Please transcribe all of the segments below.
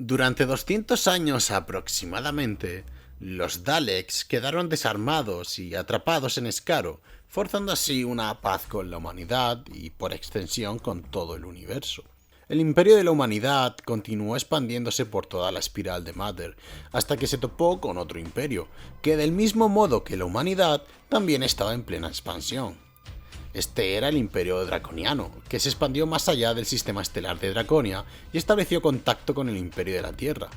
Durante 200 años aproximadamente, los Daleks quedaron desarmados y atrapados en Skaro, forzando así una paz con la humanidad y, por extensión, con todo el universo. El imperio de la humanidad continuó expandiéndose por toda la espiral de Matter, hasta que se topó con otro imperio, que del mismo modo que la humanidad, también estaba en plena expansión. Este era el Imperio Draconiano, que se expandió más allá del sistema estelar de Draconia y estableció contacto con el Imperio de la Tierra.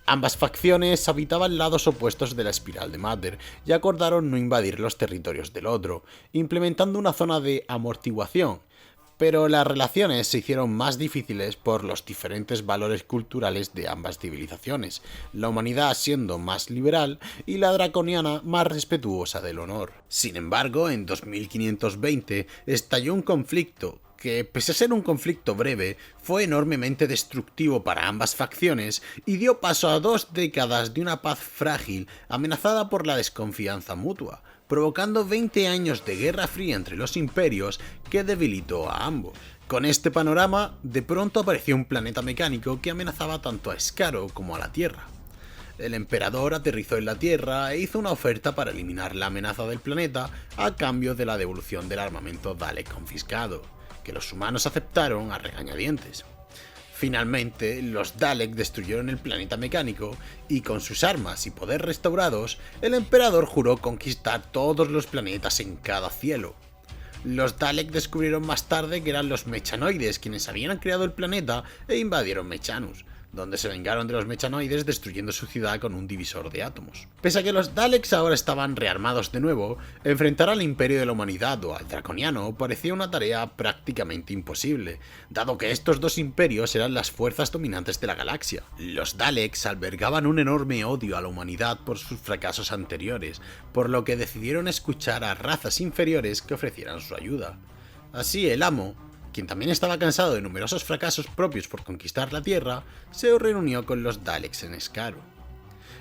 Ambas facciones habitaban lados opuestos de la espiral de Matter y acordaron no invadir los territorios del otro, implementando una zona de amortiguación, pero las relaciones se hicieron más difíciles por los diferentes valores culturales de ambas civilizaciones, la humanidad siendo más liberal y la draconiana más respetuosa del honor. Sin embargo, en 2520 estalló un conflicto que, pese a ser un conflicto breve, fue enormemente destructivo para ambas facciones y dio paso a 2 décadas de una paz frágil amenazada por la desconfianza mutua, provocando 20 años de guerra fría entre los imperios que debilitó a ambos. Con este panorama, de pronto apareció un planeta mecánico que amenazaba tanto a Skaro como a la Tierra. El emperador aterrizó en la Tierra e hizo una oferta para eliminar la amenaza del planeta a cambio de la devolución del armamento Dalek confiscado, que los humanos aceptaron a regañadientes. Finalmente, los Dalek destruyeron el planeta mecánico y con sus armas y poder restaurados, el emperador juró conquistar todos los planetas en cada cielo. Los Dalek descubrieron más tarde que eran los Mechanoides quienes habían creado el planeta e invadieron Mechanus, donde se vengaron de los Mechanoides destruyendo su ciudad con un divisor de átomos. Pese a que los Daleks ahora estaban rearmados de nuevo, enfrentar al Imperio de la Humanidad o al Draconiano parecía una tarea prácticamente imposible, dado que estos dos imperios eran las fuerzas dominantes de la galaxia. Los Daleks albergaban un enorme odio a la humanidad por sus fracasos anteriores, por lo que decidieron escuchar a razas inferiores que ofrecieran su ayuda. Así el Amo, quien también estaba cansado de numerosos fracasos propios por conquistar la Tierra, se reunió con los Daleks en Skaro.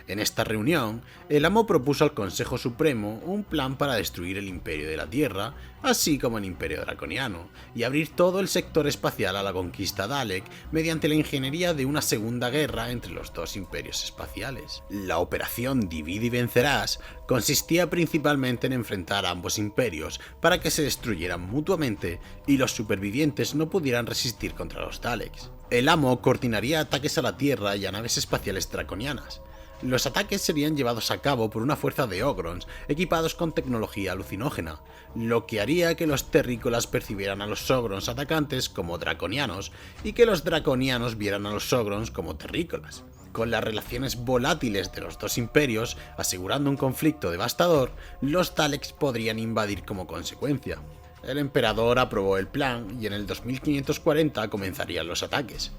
En esta reunión, el Amo propuso al Consejo Supremo un plan para destruir el Imperio de la Tierra, así como el Imperio Draconiano, y abrir todo el sector espacial a la conquista Dalek mediante la ingeniería de una segunda guerra entre los dos imperios espaciales. La operación Divide y Vencerás consistía principalmente en enfrentar a ambos imperios para que se destruyeran mutuamente y los supervivientes no pudieran resistir contra los Daleks. El Amo coordinaría ataques a la Tierra y a naves espaciales draconianas. Los ataques serían llevados a cabo por una fuerza de Ogrons equipados con tecnología alucinógena, lo que haría que los terrícolas percibieran a los Ogrons atacantes como draconianos y que los draconianos vieran a los Ogrons como terrícolas. Con las relaciones volátiles de los dos imperios asegurando un conflicto devastador, los Daleks podrían invadir como consecuencia. El emperador aprobó el plan y en el 2540 comenzarían los ataques.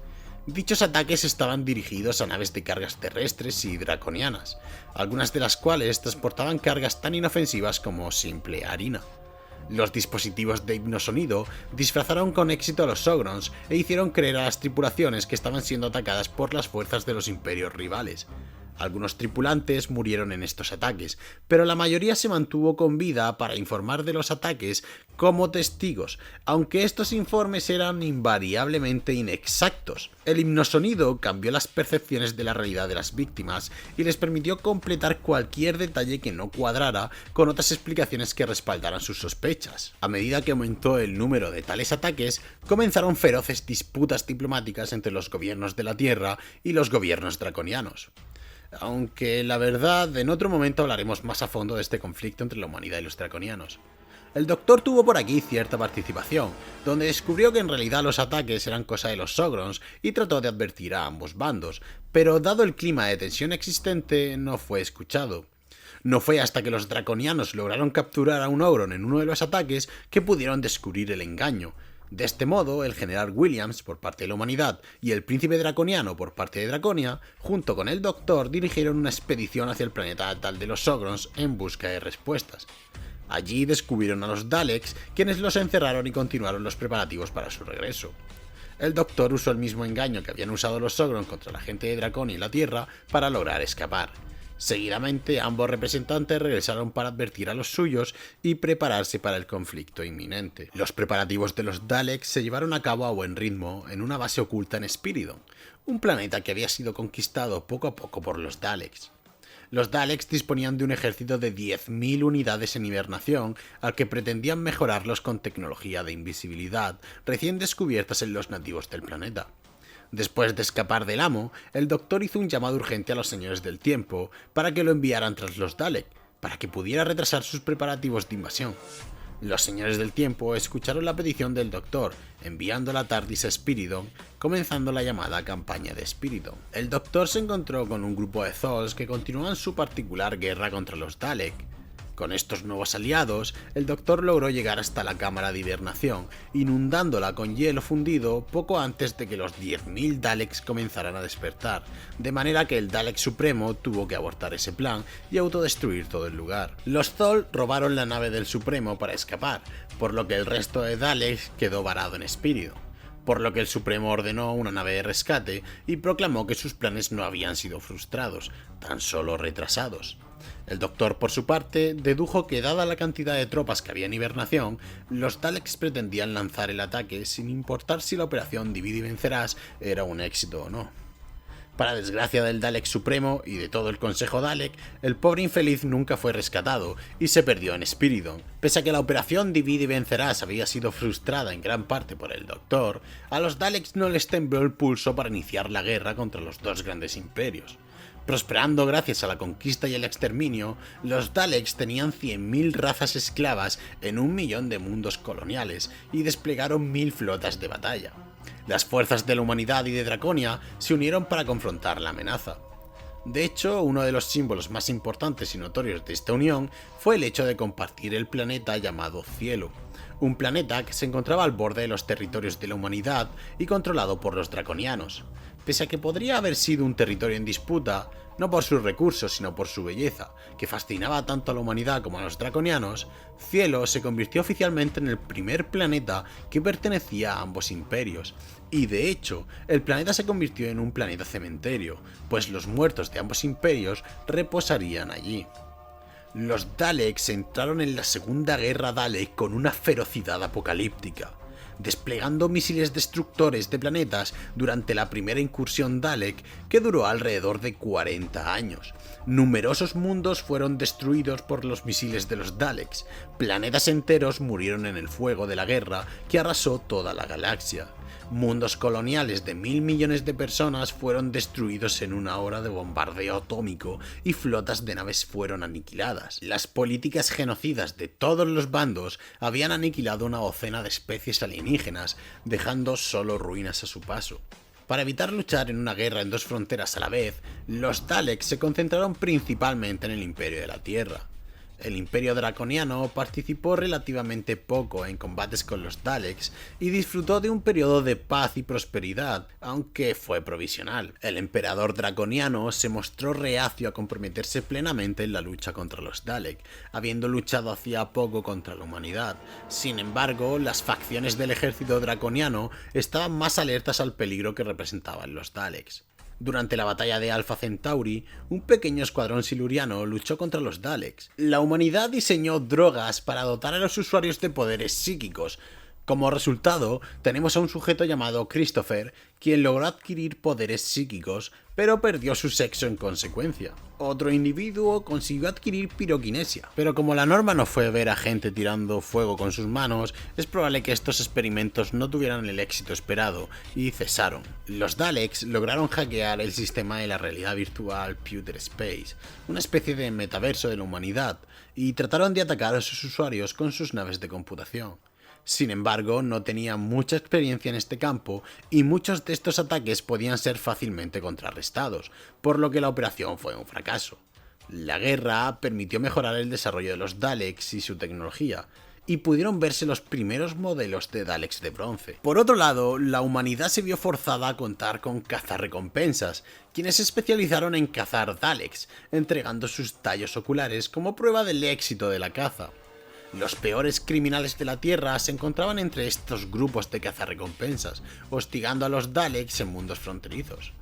Dichos ataques estaban dirigidos a naves de cargas terrestres y draconianas, algunas de las cuales transportaban cargas tan inofensivas como simple harina. Los dispositivos de hipnosonido disfrazaron con éxito a los Ogrons e hicieron creer a las tripulaciones que estaban siendo atacadas por las fuerzas de los imperios rivales. Algunos tripulantes murieron en estos ataques, pero la mayoría se mantuvo con vida para informar de los ataques como testigos, aunque estos informes eran invariablemente inexactos. El hipnosonido cambió las percepciones de la realidad de las víctimas y les permitió completar cualquier detalle que no cuadrara con otras explicaciones que respaldaran sus sospechas. A medida que aumentó el número de tales ataques, comenzaron feroces disputas diplomáticas entre los gobiernos de la Tierra y los gobiernos draconianos. Aunque la verdad, en otro momento hablaremos más a fondo de este conflicto entre la humanidad y los draconianos. El Doctor tuvo por aquí cierta participación, donde descubrió que en realidad los ataques eran cosa de los Ogrons y trató de advertir a ambos bandos, pero dado el clima de tensión existente, no fue escuchado. No fue hasta que los draconianos lograron capturar a un Ogron en uno de los ataques que pudieron descubrir el engaño. De este modo, el general Williams, por parte de la humanidad, y el príncipe draconiano, por parte de Draconia, junto con el Doctor, dirigieron una expedición hacia el planeta natal de los Ogrons en busca de respuestas. Allí descubrieron a los Daleks, quienes los encerraron y continuaron los preparativos para su regreso. El Doctor usó el mismo engaño que habían usado los Ogrons contra la gente de Draconia y la Tierra para lograr escapar. Seguidamente, ambos representantes regresaron para advertir a los suyos y prepararse para el conflicto inminente. Los preparativos de los Daleks se llevaron a cabo a buen ritmo en una base oculta en Spiridon, un planeta que había sido conquistado poco a poco por los Daleks. Los Daleks disponían de un ejército de 10.000 unidades en hibernación, al que pretendían mejorarlos con tecnología de invisibilidad recién descubiertas en los nativos del planeta. Después de escapar del amo, el Doctor hizo un llamado urgente a los Señores del Tiempo para que lo enviaran tras los Dalek, para que pudiera retrasar sus preparativos de invasión. Los Señores del Tiempo escucharon la petición del Doctor, enviando la TARDIS a Spiridon, comenzando la llamada campaña de Spiridon. El Doctor se encontró con un grupo de Zolls que continuaban su particular guerra contra los Dalek. Con estos nuevos aliados, el Doctor logró llegar hasta la cámara de hibernación, inundándola con hielo fundido poco antes de que los 10.000 Daleks comenzaran a despertar, de manera que el Dalek Supremo tuvo que abortar ese plan y autodestruir todo el lugar. Los Zol robaron la nave del Supremo para escapar, por lo que el resto de Daleks quedó varado en Spiridon, por lo que el Supremo ordenó una nave de rescate y proclamó que sus planes no habían sido frustrados, tan solo retrasados. El Doctor, por su parte, dedujo que dada la cantidad de tropas que había en hibernación, los Daleks pretendían lanzar el ataque sin importar si la operación Divide y Vencerás era un éxito o no. Para desgracia del Dalek Supremo y de todo el Consejo Dalek, el pobre infeliz nunca fue rescatado y se perdió en Spiridon. Pese a que la operación Divide y Vencerás había sido frustrada en gran parte por el Doctor, a los Daleks no les tembló el pulso para iniciar la guerra contra los dos grandes imperios. Prosperando gracias a la conquista y el exterminio, los Daleks tenían 100.000 razas esclavas en 1.000.000 de mundos coloniales y desplegaron 1.000 flotas de batalla. Las fuerzas de la humanidad y de Draconia se unieron para confrontar la amenaza. De hecho, uno de los símbolos más importantes y notorios de esta unión fue el hecho de compartir el planeta llamado Cielo, un planeta que se encontraba al borde de los territorios de la humanidad y controlado por los draconianos. Pese a que podría haber sido un territorio en disputa, no por sus recursos sino por su belleza, que fascinaba tanto a la humanidad como a los draconianos, Cielo se convirtió oficialmente en el primer planeta que pertenecía a ambos imperios, y de hecho, el planeta se convirtió en un planeta cementerio, pues los muertos de ambos imperios reposarían allí. Los Daleks entraron en la Segunda Guerra Dalek con una ferocidad apocalíptica, desplegando misiles destructores de planetas durante la primera incursión Dalek, que duró alrededor de 40 años. Numerosos mundos fueron destruidos por los misiles de los Daleks, planetas enteros murieron en el fuego de la guerra que arrasó toda la galaxia. Mundos coloniales de 1.000 millones de personas fueron destruidos en una hora de bombardeo atómico y flotas de naves fueron aniquiladas. Las políticas genocidas de todos los bandos habían aniquilado una docena de especies alienígenas, dejando solo ruinas a su paso. Para evitar luchar en una guerra en dos fronteras a la vez, los Daleks se concentraron principalmente en el Imperio de la Tierra. El Imperio Draconiano participó relativamente poco en combates con los Daleks y disfrutó de un periodo de paz y prosperidad, aunque fue provisional. El Emperador Draconiano se mostró reacio a comprometerse plenamente en la lucha contra los Dalek, habiendo luchado hacía poco contra la humanidad. Sin embargo, las facciones del ejército draconiano estaban más alertas al peligro que representaban los Daleks. Durante la batalla de Alpha Centauri, un pequeño escuadrón siluriano luchó contra los Daleks. La humanidad diseñó drogas para dotar a los usuarios de poderes psíquicos. Como resultado, tenemos a un sujeto llamado Christopher, quien logró adquirir poderes psíquicos, pero perdió su sexo en consecuencia. Otro individuo consiguió adquirir piroquinesia, pero como la norma no fue ver a gente tirando fuego con sus manos, es probable que estos experimentos no tuvieran el éxito esperado y cesaron. Los Daleks lograron hackear el sistema de la realidad virtual Pewter Space, una especie de metaverso de la humanidad, y trataron de atacar a sus usuarios con sus naves de computación. Sin embargo, no tenían mucha experiencia en este campo y muchos de estos ataques podían ser fácilmente contrarrestados, por lo que la operación fue un fracaso. La guerra permitió mejorar el desarrollo de los Daleks y su tecnología, y pudieron verse los primeros modelos de Daleks de bronce. Por otro lado, la humanidad se vio forzada a contar con cazarrecompensas, quienes se especializaron en cazar Daleks, entregando sus tallos oculares como prueba del éxito de la caza. Los peores criminales de la Tierra se encontraban entre estos grupos de cazarrecompensas, hostigando a los Daleks en mundos fronterizos.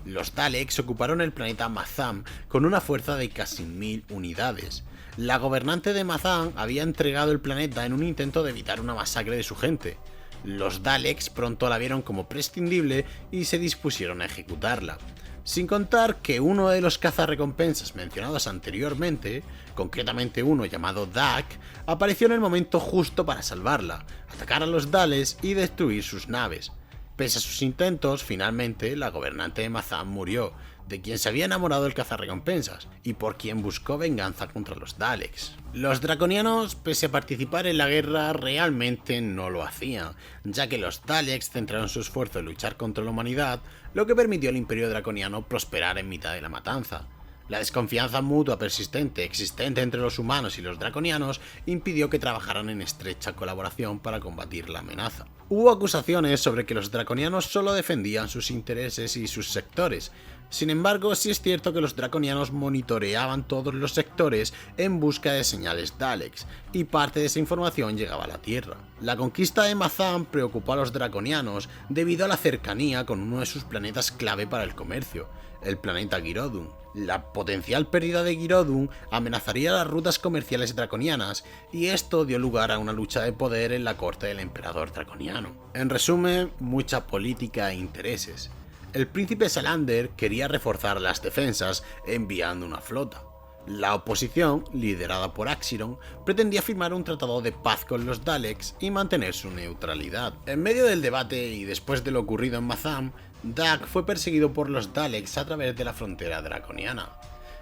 Los Daleks ocuparon el planeta Matham con una fuerza de casi 1.000 unidades. La gobernante de Matham había entregado el planeta en un intento de evitar una masacre de su gente. Los Daleks pronto la vieron como prescindible y se dispusieron a ejecutarla. Sin contar que uno de los cazarrecompensas mencionados anteriormente, concretamente uno llamado Dak, apareció en el momento justo para salvarla, atacar a los Daleks y destruir sus naves. Pese a sus intentos, finalmente la gobernante de Matham murió, de quien se había enamorado el cazarrecompensas, y por quien buscó venganza contra los Daleks. Los draconianos, pese a participar en la guerra, realmente no lo hacían, ya que los Daleks centraron su esfuerzo en luchar contra la humanidad, lo que permitió al Imperio Draconiano prosperar en mitad de la matanza. La desconfianza mutua persistente existente entre los humanos y los draconianos impidió que trabajaran en estrecha colaboración para combatir la amenaza. Hubo acusaciones sobre que los draconianos solo defendían sus intereses y sus sectores. Sin embargo, sí es cierto que los draconianos monitoreaban todos los sectores en busca de señales Daleks, y parte de esa información llegaba a la Tierra. La conquista de Matham preocupó a los draconianos debido a la cercanía con uno de sus planetas clave para el comercio, el planeta Girodun. La potencial pérdida de Girodun amenazaría las rutas comerciales draconianas, y esto dio lugar a una lucha de poder en la corte del emperador draconiano. En resumen, mucha política e intereses. El príncipe Salander quería reforzar las defensas enviando una flota. La oposición, liderada por Axiron, pretendía firmar un tratado de paz con los Daleks y mantener su neutralidad. En medio del debate y después de lo ocurrido en Matham, Dak fue perseguido por los Daleks a través de la frontera draconiana.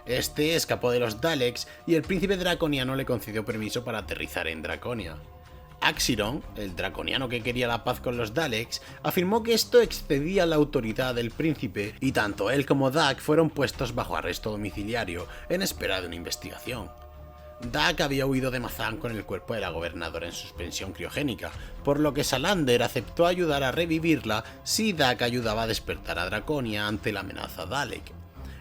Este escapó de los Daleks y el príncipe draconiano le concedió permiso para aterrizar en Draconia. Axiron, el draconiano que quería la paz con los Daleks, afirmó que esto excedía la autoridad del príncipe y tanto él como Dak fueron puestos bajo arresto domiciliario en espera de una investigación. Dak había huido de Matham con el cuerpo de la gobernadora en suspensión criogénica, por lo que Salander aceptó ayudar a revivirla si Dak ayudaba a despertar a Draconia ante la amenaza Dalek.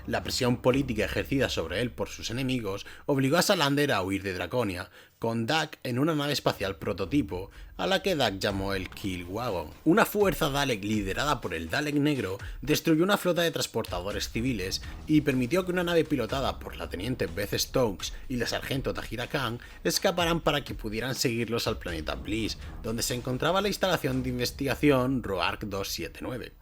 La presión política ejercida sobre él por sus enemigos obligó a Salander a huir de Draconia, con Dak en una nave espacial prototipo, a la que Dak llamó el Kill Wagon. Una fuerza Dalek liderada por el Dalek Negro destruyó una flota de transportadores civiles y permitió que una nave pilotada por la teniente Beth Stokes y la sargento Tahira Khan escaparan para que pudieran seguirlos al planeta Bliss, donde se encontraba la instalación de investigación Roark 279.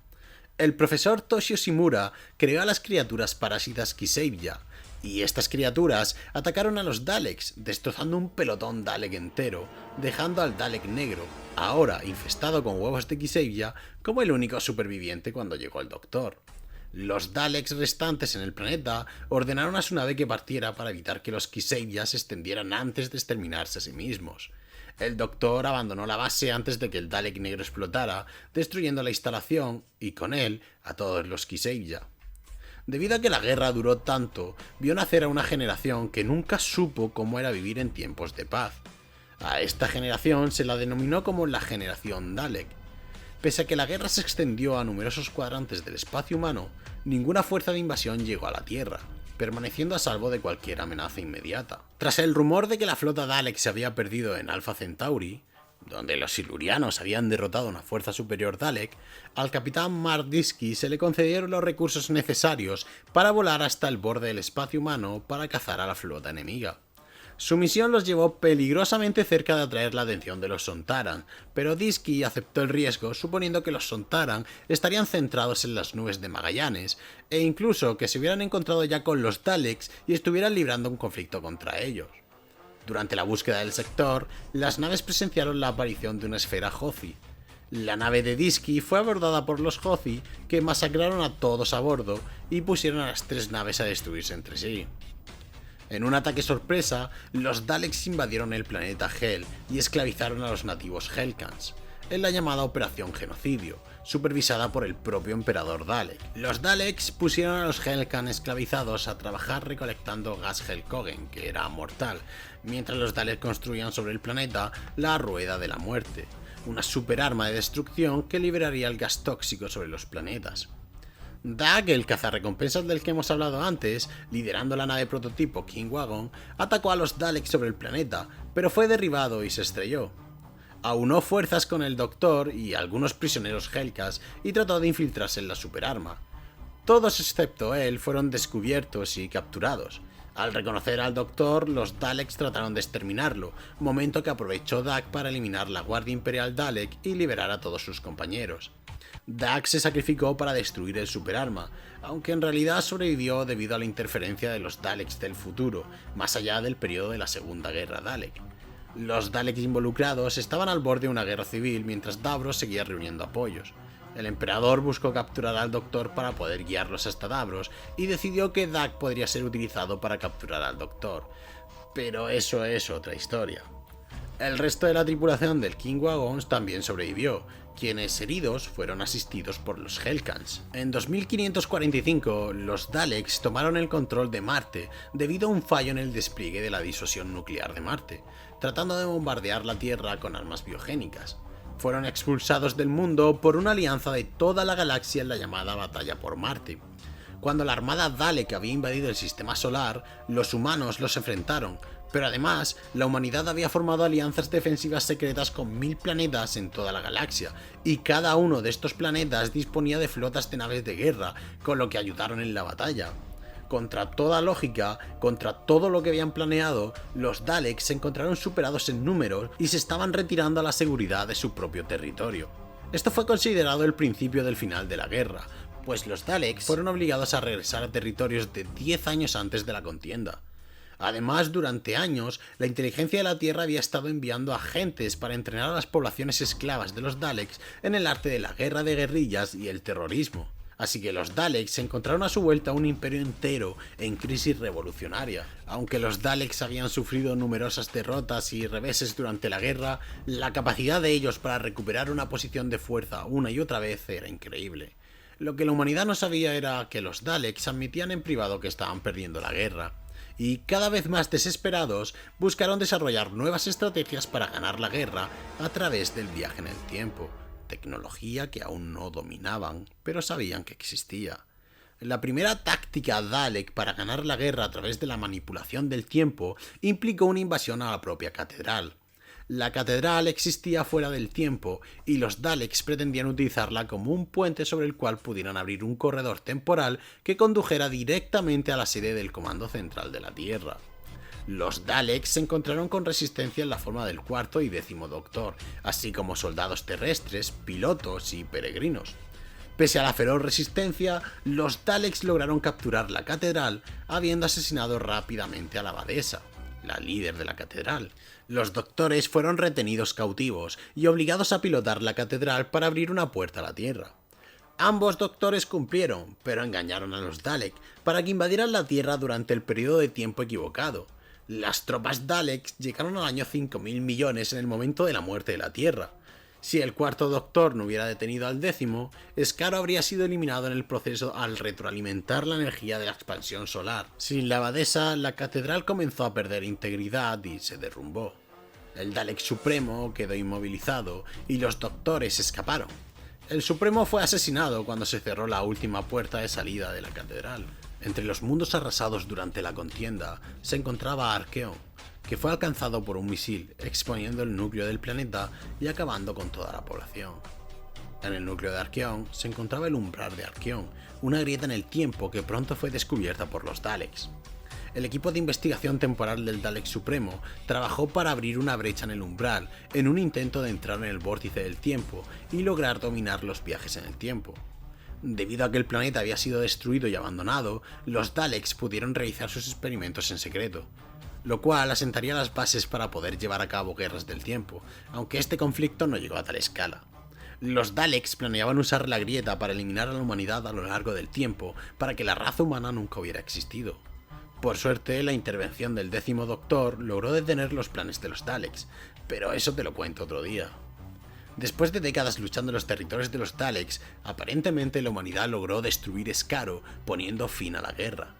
El profesor Toshio Shimura creó a las criaturas parásitas Kiseibya, y estas criaturas atacaron a los Daleks, destrozando un pelotón Dalek entero, dejando al Dalek Negro, ahora infestado con huevos de Kiseibya, como el único superviviente cuando llegó el Doctor. Los Daleks restantes en el planeta ordenaron a su nave que partiera para evitar que los Kiseibya se extendieran antes de exterminarse a sí mismos. El Doctor abandonó la base antes de que el Dalek Negro explotara, destruyendo la instalación, y con él a todos los Kiseibya. Debido a que la guerra duró tanto, vio nacer a una generación que nunca supo cómo era vivir en tiempos de paz. A esta generación se la denominó como la generación Dalek. Pese a que la guerra se extendió a numerosos cuadrantes del espacio humano, ninguna fuerza de invasión llegó a la Tierra, permaneciendo a salvo de cualquier amenaza inmediata. Tras el rumor de que la flota Dalek se había perdido en Alpha Centauri, donde los silurianos habían derrotado a una fuerza superior Dalek, al capitán Mark Disky se le concedieron los recursos necesarios para volar hasta el borde del espacio humano para cazar a la flota enemiga. Su misión los llevó peligrosamente cerca de atraer la atención de los Sontaran, pero Disky aceptó el riesgo suponiendo que los Sontaran estarían centrados en las nubes de Magallanes, e incluso que se hubieran encontrado ya con los Daleks y estuvieran librando un conflicto contra ellos. Durante la búsqueda del sector, las naves presenciaron la aparición de una esfera Hothi. La nave de Disky fue abordada por los Hothi, que masacraron a todos a bordo y pusieron a las tres naves a destruirse entre sí. En un ataque sorpresa, los Daleks invadieron el planeta Hel y esclavizaron a los nativos Helkans, en la llamada Operación Genocidio, supervisada por el propio emperador Dalek. Los Daleks pusieron a los Helkan esclavizados a trabajar recolectando gas Helkogen, que era mortal, mientras los Daleks construían sobre el planeta la Rueda de la Muerte, una superarma de destrucción que liberaría el gas tóxico sobre los planetas. Dak, el cazarrecompensas del que hemos hablado antes, liderando la nave prototipo King Wagon, atacó a los Daleks sobre el planeta, pero fue derribado y se estrelló. Aunó fuerzas con el Doctor y algunos prisioneros Helkas y trató de infiltrarse en la superarma. Todos excepto él fueron descubiertos y capturados. Al reconocer al Doctor, los Daleks trataron de exterminarlo, momento que aprovechó Dak para eliminar la Guardia Imperial Dalek y liberar a todos sus compañeros. Dak se sacrificó para destruir el superarma, aunque en realidad sobrevivió debido a la interferencia de los Daleks del futuro, más allá del periodo de la Segunda Guerra Dalek. Los Daleks involucrados estaban al borde de una guerra civil mientras Davros seguía reuniendo apoyos. El emperador buscó capturar al Doctor para poder guiarlos hasta Davros y decidió que Dak podría ser utilizado para capturar al Doctor. Pero eso es otra historia. El resto de la tripulación del King Wagons también sobrevivió, quienes heridos fueron asistidos por los Hellcats. En 2545, los Daleks tomaron el control de Marte debido a un fallo en el despliegue de la disuasión nuclear de Marte, tratando de bombardear la Tierra con armas biogénicas. Fueron expulsados del mundo por una alianza de toda la galaxia en la llamada Batalla por Marte. Cuando la armada Dalek había invadido el sistema solar, los humanos los enfrentaron, pero además la humanidad había formado alianzas defensivas secretas con 1000 planetas en toda la galaxia, y cada uno de estos planetas disponía de flotas de naves de guerra, con lo que ayudaron en la batalla. Contra toda lógica, contra todo lo que habían planeado, los Daleks se encontraron superados en números y se estaban retirando a la seguridad de su propio territorio. Esto fue considerado el principio del final de la guerra, pues los Daleks fueron obligados a regresar a territorios de 10 años antes de la contienda. Además, durante años, la inteligencia de la Tierra había estado enviando agentes para entrenar a las poblaciones esclavas de los Daleks en el arte de la guerra de guerrillas y el terrorismo. Así que los Daleks se encontraron a su vuelta un imperio entero en crisis revolucionaria. Aunque los Daleks habían sufrido numerosas derrotas y reveses durante la guerra, la capacidad de ellos para recuperar una posición de fuerza una y otra vez era increíble. Lo que la humanidad no sabía era que los Daleks admitían en privado que estaban perdiendo la guerra, y cada vez más desesperados buscaron desarrollar nuevas estrategias para ganar la guerra a través del viaje en el tiempo, tecnología que aún no dominaban, pero sabían que existía. La primera táctica Dalek para ganar la guerra a través de la manipulación del tiempo implicó una invasión a la propia catedral. La catedral existía fuera del tiempo y los Daleks pretendían utilizarla como un puente sobre el cual pudieran abrir un corredor temporal que condujera directamente a la sede del Comando Central de la Tierra. Los Daleks se encontraron con resistencia en la forma del cuarto y 10º Doctor, así como soldados terrestres, pilotos y peregrinos. Pese a la feroz resistencia, los Daleks lograron capturar la catedral, habiendo asesinado rápidamente a la abadesa, la líder de la catedral. Los doctores fueron retenidos cautivos y obligados a pilotar la catedral para abrir una puerta a la Tierra. Ambos doctores cumplieron, pero engañaron a los Dalek para que invadieran la Tierra durante el periodo de tiempo equivocado. Las tropas Daleks llegaron al año 5.000 millones en el momento de la muerte de la Tierra. Si el cuarto Doctor no hubiera detenido al 10º, Skaro habría sido eliminado en el proceso al retroalimentar la energía de la expansión solar. Sin la abadesa, la catedral comenzó a perder integridad y se derrumbó. El Dalek Supremo quedó inmovilizado y los doctores escaparon. El Supremo fue asesinado cuando se cerró la última puerta de salida de la catedral. Entre los mundos arrasados durante la contienda se encontraba Archeon, que fue alcanzado por un misil, exponiendo el núcleo del planeta y acabando con toda la población. En el núcleo de Archeon se encontraba el umbral de Archeon, una grieta en el tiempo que pronto fue descubierta por los Daleks. El equipo de investigación temporal del Dalek Supremo trabajó para abrir una brecha en el umbral en un intento de entrar en el vórtice del tiempo y lograr dominar los viajes en el tiempo. Debido a que el planeta había sido destruido y abandonado, los Daleks pudieron realizar sus experimentos en secreto, lo cual asentaría las bases para poder llevar a cabo guerras del tiempo, aunque este conflicto no llegó a tal escala. Los Daleks planeaban usar la grieta para eliminar a la humanidad a lo largo del tiempo, para que la raza humana nunca hubiera existido. Por suerte, la intervención del 10º Doctor logró detener los planes de los Daleks, pero eso te lo cuento otro día. Después de décadas luchando en los territorios de los Daleks, aparentemente la humanidad logró destruir Skaro, poniendo fin a la guerra.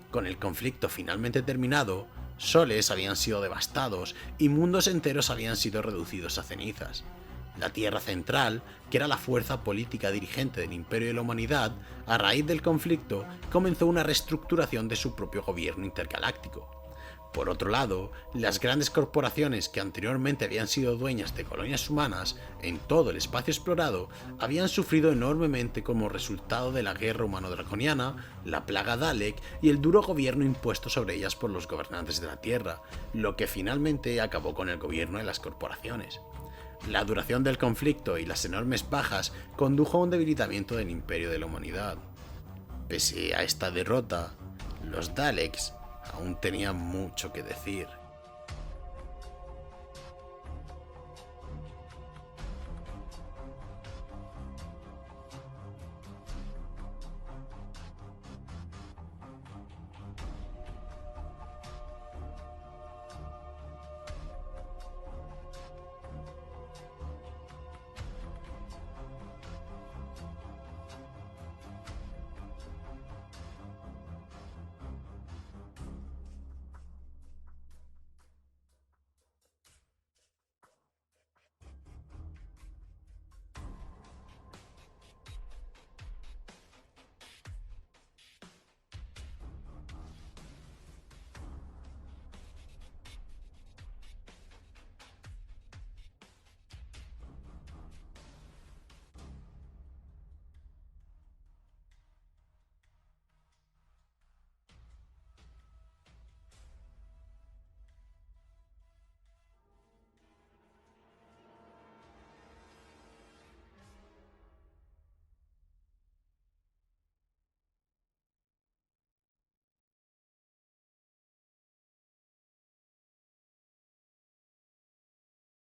Con el conflicto finalmente terminado, soles habían sido devastados y mundos enteros habían sido reducidos a cenizas. La Tierra Central, que era la fuerza política dirigente del Imperio de la Humanidad, a raíz del conflicto, comenzó una reestructuración de su propio gobierno intergaláctico. Por otro lado, las grandes corporaciones que anteriormente habían sido dueñas de colonias humanas en todo el espacio explorado habían sufrido enormemente como resultado de la guerra humano-draconiana, la plaga Dalek y el duro gobierno impuesto sobre ellas por los gobernantes de la Tierra, lo que finalmente acabó con el gobierno de las corporaciones. La duración del conflicto y las enormes bajas condujo a un debilitamiento del imperio de la humanidad. Pese a esta derrota, los Daleks aún tenían mucho que decir.